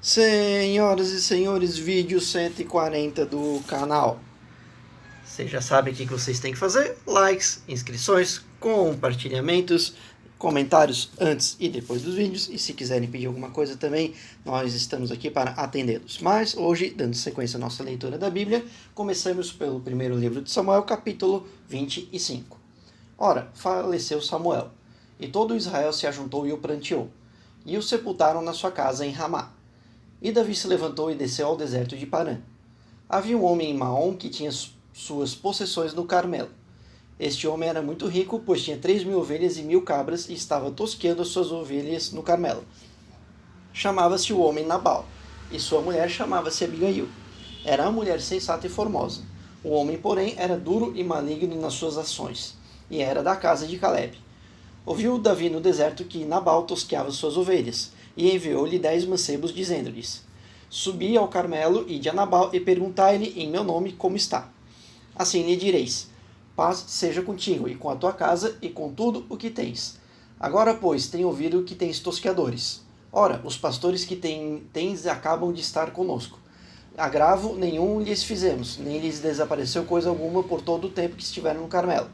Senhoras e senhores, vídeo 140 do canal. Vocês já sabem o que vocês têm que fazer: likes, inscrições, compartilhamentos, comentários antes e depois dos vídeos. E se quiserem pedir alguma coisa também, nós estamos aqui para atendê-los. Mas hoje, dando sequência à nossa leitura da Bíblia, começamos pelo primeiro livro de Samuel, capítulo 25. Ora, faleceu Samuel, e todo Israel se ajuntou e o pranteou, e o sepultaram na sua casa em Ramá. E Davi se levantou e desceu ao deserto de Parã. Havia um homem em Maom que tinha suas possessões no Carmelo. Este homem era muito rico, pois tinha 3.000 ovelhas e 1.000 cabras, e estava tosqueando as suas ovelhas no Carmelo. Chamava-se o homem Nabal, e sua mulher chamava-se Abigail. Era uma mulher sensata e formosa. O homem, porém, era duro e maligno nas suas ações, e era da casa de Caleb. Ouviu Davi no deserto que Nabal tosqueava suas ovelhas, e enviou-lhe 10 mancebos, dizendo-lhes: Subi ao Carmelo, ide a Nabal, e perguntai-lhe em meu nome como está. Assim lhe direis: Paz seja contigo, e com a tua casa, e com tudo o que tens. Agora, pois, tenho ouvido que tens tosqueadores. Ora, os pastores que tens acabam de estar conosco. Agravo nenhum lhes fizemos, nem lhes desapareceu coisa alguma por todo o tempo que estiveram no Carmelo.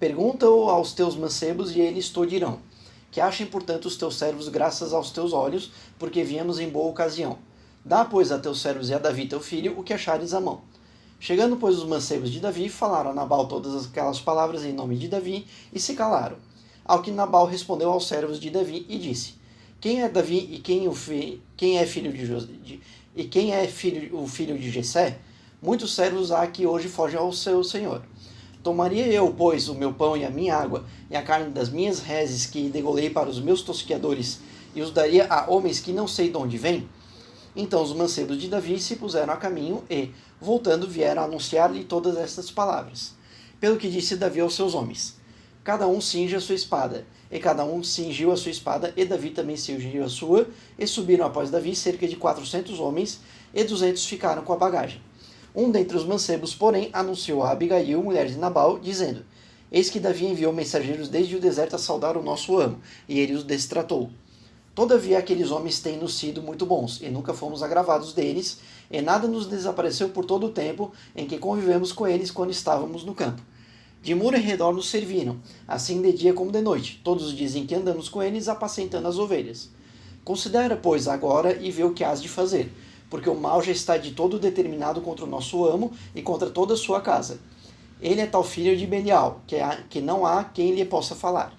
Pergunta-o aos teus mancebos, e eles te dirão. Que achem, portanto, os teus servos graças aos teus olhos, porque viemos em boa ocasião. Dá, pois, a teus servos e a Davi teu filho o que achares à mão. Chegando, pois, os mancebos de Davi, falaram a Nabal todas aquelas palavras em nome de Davi, e se calaram. Ao que Nabal respondeu aos servos de Davi e disse: Quem é Davi e quem é filho o filho de Jessé? Muitos servos há que hoje fogem ao seu senhor. Tomaria eu, pois, o meu pão e a minha água, e a carne das minhas reses que degolei para os meus tosqueadores, e os daria a homens que não sei de onde vêm? Então os mancebos de Davi se puseram a caminho e, voltando, vieram anunciar-lhe todas estas palavras. Pelo que disse Davi aos seus homens: Cada um cinge a sua espada. E cada um cingiu a sua espada, e Davi também cingiu a sua, e subiram após Davi cerca de 400 homens, e 200 ficaram com a bagagem. Um dentre os mancebos, porém, anunciou a Abigail, mulher de Nabal, dizendo: Eis que Davi enviou mensageiros desde o deserto a saudar o nosso amo, e ele os destratou. Todavia aqueles homens têm-nos sido muito bons, e nunca fomos agravados deles, e nada nos desapareceu por todo o tempo em que convivemos com eles quando estávamos no campo. De muro em redor nos serviram, assim de dia como de noite. Todos dizem que andamos com eles apacentando as ovelhas. Considera, pois, agora e vê o que has de fazer, porque o mal já está de todo determinado contra o nosso amo e contra toda a sua casa. Ele é tal filho de Belial, que não há quem lhe possa falar.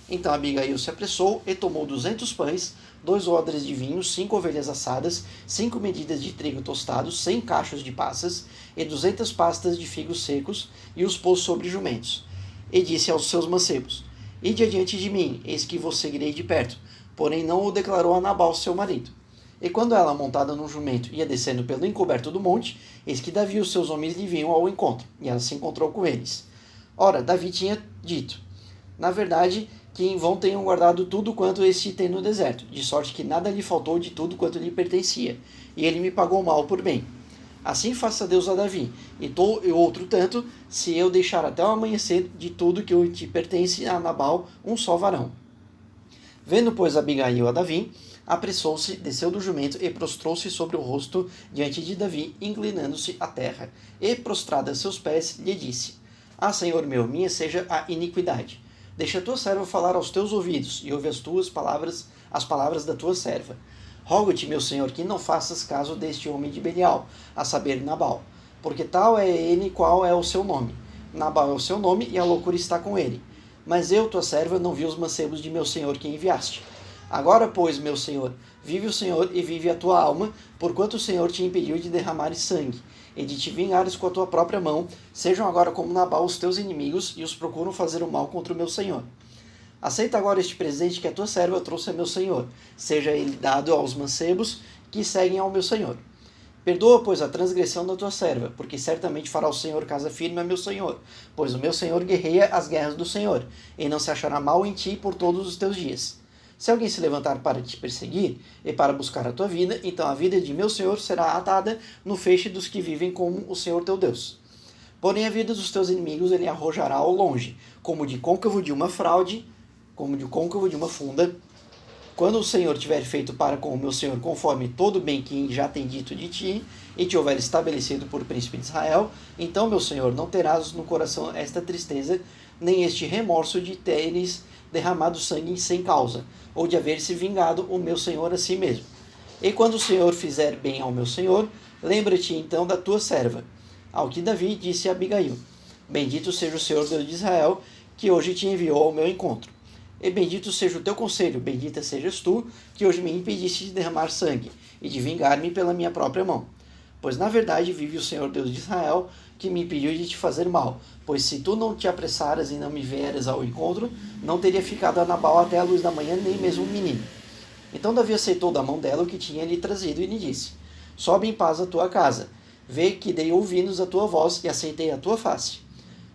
Então Abigail se apressou e tomou 200 pães, 2 odres de vinho, 5 ovelhas assadas, 5 medidas de trigo tostado, 100 cachos de passas e 200 pastas de figos secos, e os pôs sobre jumentos. E disse aos seus mancebos: Ide adiante de mim, eis que vos seguirei de perto. Porém não o declarou a Nabal, seu marido. E quando ela, montada num jumento, ia descendo pelo encoberto do monte, eis que Davi e os seus homens lhe vinham ao encontro, e ela se encontrou com eles. Ora, Davi tinha dito: Na verdade, que em vão tenham guardado tudo quanto este tem no deserto, de sorte que nada lhe faltou de tudo quanto lhe pertencia, e ele me pagou mal por bem. Assim faça Deus a Davi, e outro tanto, se eu deixar até o amanhecer de tudo que te pertence a Nabal, um só varão. Vendo, pois, Abigail a Davi, apressou-se, desceu do jumento e prostrou-se sobre o rosto diante de Davi, inclinando-se à terra. E, prostrada a seus pés, lhe disse: Ah, Senhor meu, minha seja a iniquidade. Deixa a tua serva falar aos teus ouvidos, e ouve as palavras da tua serva. Rogo-te, meu senhor, que não faças caso deste homem de Belial, a saber, Nabal, porque tal é ele qual é o seu nome. Nabal é o seu nome, e a loucura está com ele. Mas eu, tua serva, não vi os mancebos de meu senhor que enviaste. Agora, pois, meu senhor, vive o Senhor e vive a tua alma, porquanto o Senhor te impediu de derramares sangue, e de te vingares com a tua própria mão. Sejam agora como Nabal os teus inimigos, e os procuram fazer o mal contra o meu senhor. Aceita agora este presente que a tua serva trouxe a meu senhor, seja ele dado aos mancebos que seguem ao meu senhor. Perdoa, pois, a transgressão da tua serva, porque certamente fará o Senhor casa firme a meu senhor, pois o meu senhor guerreia as guerras do Senhor, e não se achará mal em ti por todos os teus dias. Se alguém se levantar para te perseguir e para buscar a tua vida, então a vida de meu senhor será atada no feixe dos que vivem como o Senhor teu Deus. Porém a vida dos teus inimigos ele arrojará ao longe, como de côncavo de uma fraude, como de côncavo de uma funda, Quando o Senhor tiver feito para com o meu Senhor conforme todo o bem que já tem dito de ti, e te houver estabelecido por príncipe de Israel, então, meu Senhor, não terás no coração esta tristeza, nem este remorso de teres derramado sangue sem causa, ou de haver se vingado o meu Senhor a si mesmo. E quando o Senhor fizer bem ao meu Senhor, lembra-te então da tua serva. Ao que Davi disse a Abigail: Bendito seja o Senhor Deus de Israel, que hoje te enviou ao meu encontro. E bendito seja o teu conselho, bendita sejas tu, que hoje me impediste de derramar sangue, e de vingar-me pela minha própria mão. Pois na verdade vive o Senhor Deus de Israel, que me impediu de te fazer mal. Pois se tu não te apressaras e não me vieras ao encontro, não teria ficado a Nabal até a luz da manhã, nem mesmo um menino. Então Davi aceitou da mão dela o que tinha lhe trazido e lhe disse: Sobe em paz à tua casa. Vê que dei ouvidos à tua voz e aceitei a tua face.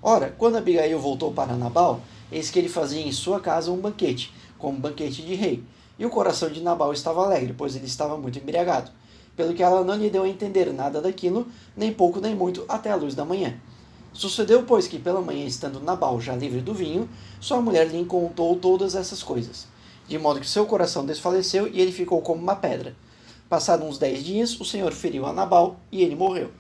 Ora, quando Abigail voltou para Nabal, eis que ele fazia em sua casa um banquete, como um banquete de rei. E o coração de Nabal estava alegre, pois ele estava muito embriagado. Pelo que ela não lhe deu a entender nada daquilo, nem pouco nem muito, até a luz da manhã. Sucedeu, pois, que pela manhã, estando Nabal já livre do vinho, sua mulher lhe contou todas essas coisas. De modo que seu coração desfaleceu e ele ficou como uma pedra. Passados uns 10 dias, o Senhor feriu a Nabal e ele morreu.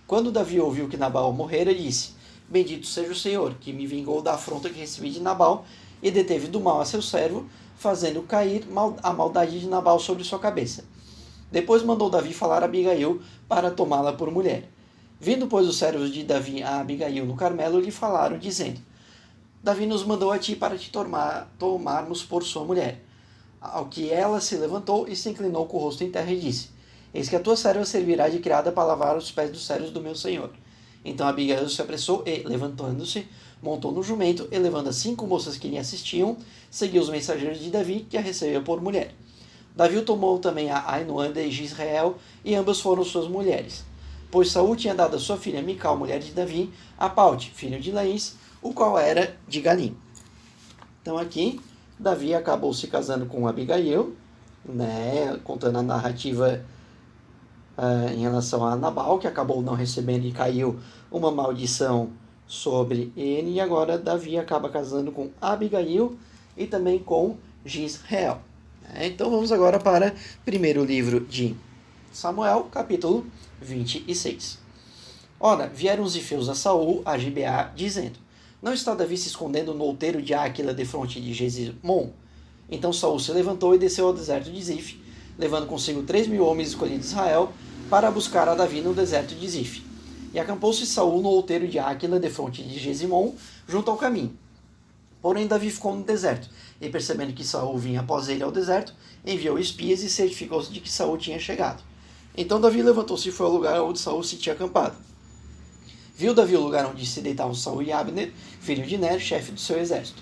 Quando Davi ouviu que Nabal morrera, disse: Bendito seja o Senhor, que me vingou da afronta que recebi de Nabal e deteve do mal a seu servo, fazendo cair a maldade de Nabal sobre sua cabeça. Depois mandou Davi falar a Abigail para tomá-la por mulher. Vindo, pois, os servos de Davi a Abigail no Carmelo, lhe falaram, dizendo: Davi nos mandou a ti para te tomarmos por sua mulher. Ao que ela se levantou e se inclinou com o rosto em terra e disse: Eis que a tua serva servirá de criada para lavar os pés dos servos do meu senhor. Então Abigail se apressou e, levantando-se, montou no jumento e, levando as 5 moças que lhe assistiam, seguiu os mensageiros de Davi, que a recebeu por mulher. Davi tomou também a Ainoã de Jezreel, e ambas foram suas mulheres. Pois Saul tinha dado a sua filha Mical, mulher de Davi, a Paute, filho de Laís, o qual era de Galim. Então aqui, Davi acabou se casando com Abigail, né, contando a narrativa em relação a Nabal, que acabou não recebendo e caiu uma maldição sobre ele, e agora Davi acaba casando com Abigail e também com Jezreel. Então vamos agora para o primeiro livro de Samuel, capítulo 26. Ora, vieram os ifeus a Saul, a Gibeá, dizendo: Não está Davi se escondendo no outeiro de Áquila, defronte de Jezimon? Então Saul se levantou e desceu ao deserto de Zif, levando consigo 3.000 homens escolhidos de Israel, para buscar a Davi no deserto de Zif. E acampou-se Saul no outeiro de Áquila, defronte de Jezimon, junto ao caminho. Porém Davi ficou no deserto, e percebendo que Saul vinha após ele ao deserto, enviou espias e certificou-se de que Saul tinha chegado. Então Davi levantou-se e foi ao lugar onde Saul se tinha acampado. Viu Davi o lugar onde se deitavam Saul e Abner, filho de Ner, chefe do seu exército.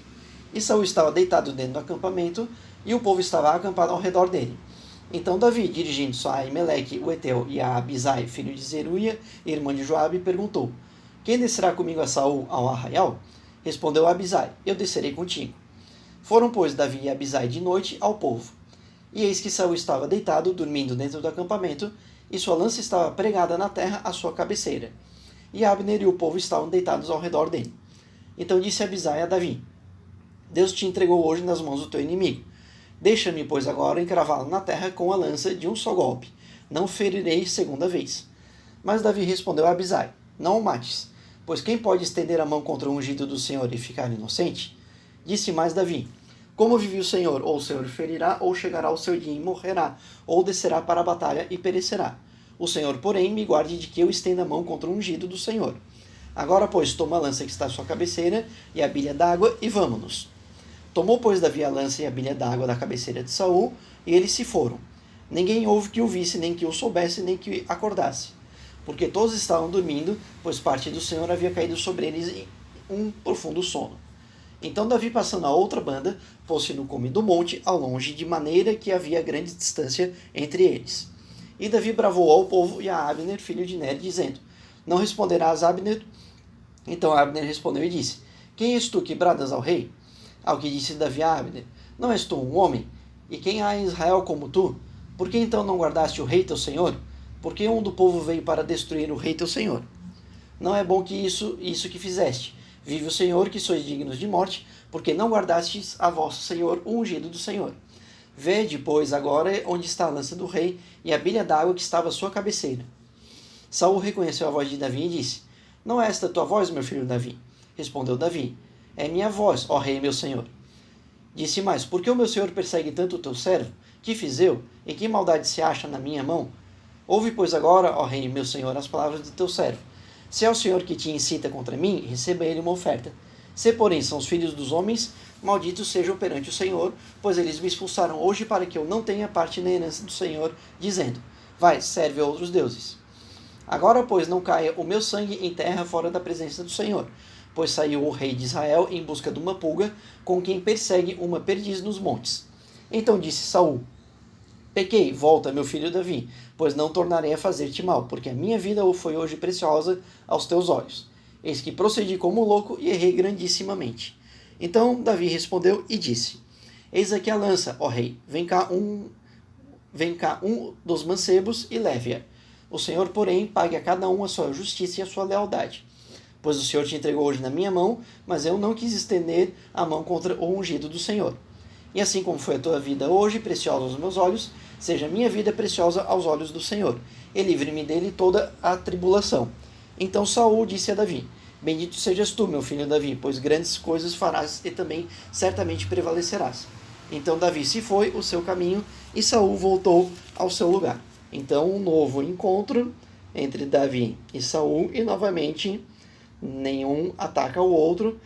E Saul estava deitado dentro do acampamento, e o povo estava acampado ao redor dele. Então Davi, dirigindo-se a Aimeleque, o Eteu, e a Abisai, filho de Zeruia, irmã de Joabe, perguntou: Quem descerá comigo a Saul ao arraial? Respondeu Abisai: Eu descerei contigo. Foram, pois, Davi e Abisai de noite ao povo. E eis que Saul estava deitado, dormindo dentro do acampamento, e sua lança estava pregada na terra à sua cabeceira. E Abner e o povo estavam deitados ao redor dele. Então disse Abisai a Davi: Deus te entregou hoje nas mãos do teu inimigo. Deixa-me, pois, agora encravá-lo na terra com a lança de um só golpe. Não ferirei segunda vez. Mas Davi respondeu a Abisai: Não o mates, pois quem pode estender a mão contra o ungido do Senhor e ficar inocente? Disse mais Davi: Como vive o Senhor, ou o Senhor ferirá, ou chegará o seu dia e morrerá, ou descerá para a batalha e perecerá. O Senhor, porém, me guarde de que eu estenda a mão contra o ungido do Senhor. Agora, pois, toma a lança que está à sua cabeceira e a bilha d'água, e vamo-nos. Tomou, pois, Davi a lança e a bilha d'água da cabeceira de Saul, e eles se foram. Ninguém houve que o visse, nem que o soubesse, nem que acordasse. Porque todos estavam dormindo, pois parte do Senhor havia caído sobre eles em um profundo sono. Então Davi, passando a outra banda, pôs-se no cume do monte, ao longe, de maneira que havia grande distância entre eles. E Davi bravou ao povo e a Abner, filho de Ner, dizendo: Não responderás, Abner? Então Abner respondeu e disse: Quem és tu que bradas ao rei? Ao que disse Davi a Abner: Não és tu um homem? E quem há em Israel como tu? Por que então não guardaste o rei teu senhor? Por que um do povo veio para destruir o rei teu senhor? Não é bom que isso que fizeste. Vive o Senhor, que sois dignos de morte, porque não guardastes a vosso Senhor, o ungido do Senhor. Vede, pois, agora onde está a lança do rei e a bilha d'água que estava à sua cabeceira. Saul reconheceu a voz de Davi e disse: Não é esta tua voz, meu filho Davi? Respondeu Davi: É minha voz, ó rei, meu senhor. Disse mais: Por que o meu senhor persegue tanto o teu servo? Que fiz eu? E que maldade se acha na minha mão? Ouve, pois, agora, ó rei, meu senhor, as palavras do teu servo. Se é o Senhor que te incita contra mim, receba ele uma oferta. Se, porém, são os filhos dos homens, malditos sejam perante o Senhor, pois eles me expulsaram hoje para que eu não tenha parte na herança do Senhor, dizendo: Vai, serve a outros deuses. Agora, pois, não caia o meu sangue em terra fora da presença do Senhor, pois saiu o rei de Israel em busca de uma pulga, com quem persegue uma perdiz nos montes. Então disse Saul: Pequei, volta, meu filho Davi, pois não tornarei a fazer-te mal, porque a minha vida foi hoje preciosa aos teus olhos. Eis que procedi como louco e errei grandissimamente. Então Davi respondeu e disse: Eis aqui a lança, ó rei, vem cá um dos mancebos e leve-a. O Senhor, porém, pague a cada um a sua justiça e a sua lealdade. Pois o Senhor te entregou hoje na minha mão, mas eu não quis estender a mão contra o ungido do Senhor. E assim como foi a tua vida hoje, preciosa aos meus olhos, seja a minha vida preciosa aos olhos do Senhor, e livre-me dele toda a tribulação. Então Saul disse a Davi: Bendito sejas tu, meu filho Davi, pois grandes coisas farás e também certamente prevalecerás. Então Davi se foi o seu caminho e Saul voltou ao seu lugar. Então um novo encontro entre Davi e Saul e novamente nenhum ataca o outro.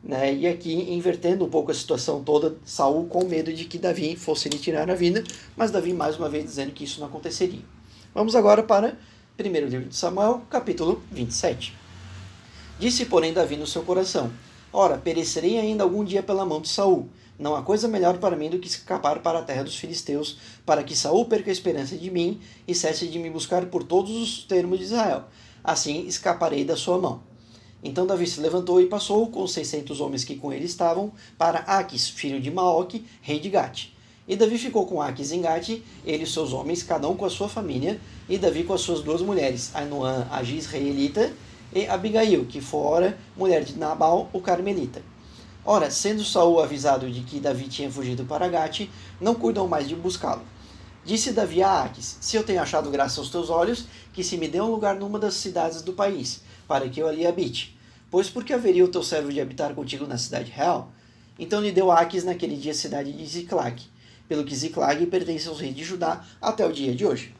Né? E aqui, invertendo um pouco a situação toda, Saul com medo de que Davi fosse lhe tirar a vida, mas Davi mais uma vez dizendo que isso não aconteceria. Vamos agora para 1º livro de Samuel, capítulo 27. Disse, porém, Davi no seu coração: Ora, perecerei ainda algum dia pela mão de Saul. Não há coisa melhor para mim do que escapar para a terra dos filisteus, para que Saul perca a esperança de mim e cesse de me buscar por todos os termos de Israel. Assim escaparei da sua mão. Então Davi se levantou e passou, com os 600 homens que com ele estavam, para Aquis, filho de Maoque, rei de Gate. E Davi ficou com Aquis em Gate, ele e seus homens, cada um com a sua família, e Davi com as suas 2 mulheres, Ainoã, a Gisraelita, e Abigail, que fora mulher de Nabal, o Carmelita. Ora, sendo Saul avisado de que Davi tinha fugido para Gate, não cuidam mais de buscá-lo. Disse Davi a Aquis: Se eu tenho achado graça aos teus olhos, que se me dê um lugar numa das cidades do país, para que eu ali habite. Pois por que haveria o teu servo de habitar contigo na cidade real? Então lhe deu Aquis naquele dia a cidade de Ziclag, pelo que Ziclag pertence aos reis de Judá até o dia de hoje.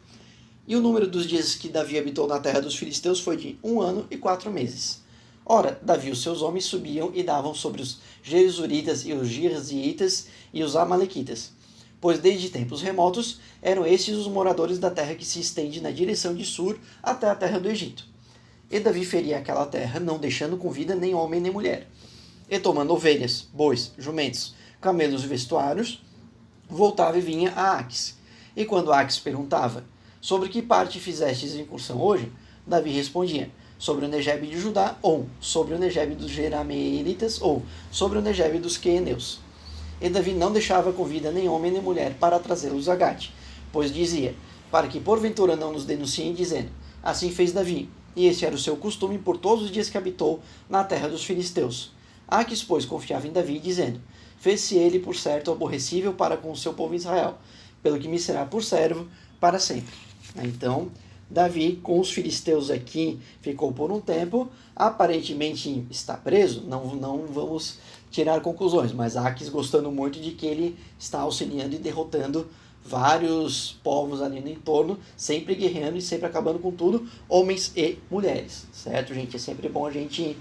E o número dos dias que Davi habitou na terra dos filisteus foi de 1 ano e 4 meses. Ora, Davi e os seus homens subiam e davam sobre os Gesuritas e os Girziitas e os Amalequitas, pois desde tempos remotos eram estes os moradores da terra que se estende na direção de Sur até a terra do Egito. E Davi feria aquela terra, não deixando com vida nem homem nem mulher. E tomando ovelhas, bois, jumentos, camelos e vestuários, voltava e vinha a Aquis. E quando Aquis perguntava: Sobre que parte fizestes a incursão hoje? Davi respondia: Sobre o Negebe de Judá, ou sobre o Negebe dos Jerameelitas, ou sobre o Negebe dos Queneus. E Davi não deixava com vida nem homem nem mulher para trazê-los a Gate, pois dizia: Para que porventura não nos denunciem, dizendo: Assim fez Davi, e este era o seu costume por todos os dias que habitou na terra dos filisteus. Aquis, pois, confiava em Davi, dizendo: Fez-se ele, por certo, aborrecível para com o seu povo Israel, pelo que me será por servo para sempre. Então, Davi, com os filisteus aqui, ficou por um tempo, aparentemente está preso, não vamos tirar conclusões, mas Aquis gostando muito de que ele está auxiliando e derrotando vários povos ali no entorno, sempre guerreando e sempre acabando com tudo, homens e mulheres, certo, gente? É sempre bom a gente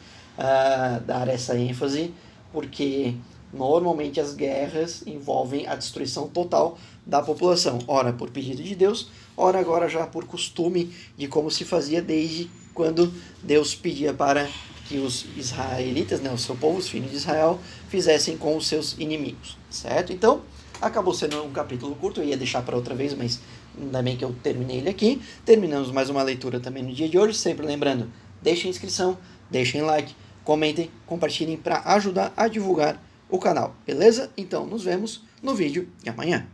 dar essa ênfase, porque normalmente as guerras envolvem a destruição total da população, ora por pedido de Deus, ora agora já por costume de como se fazia desde quando Deus pedia para que os israelitas, né, o seu povo, os filhos de Israel, fizessem com os seus inimigos, certo? Então, acabou sendo um capítulo curto, eu ia deixar para outra vez, mas ainda bem que eu terminei ele aqui. Terminamos mais uma leitura também no dia de hoje, sempre lembrando, deixem inscrição, deixem like, comentem, compartilhem para ajudar a divulgar o canal, beleza? Então, nos vemos no vídeo de amanhã.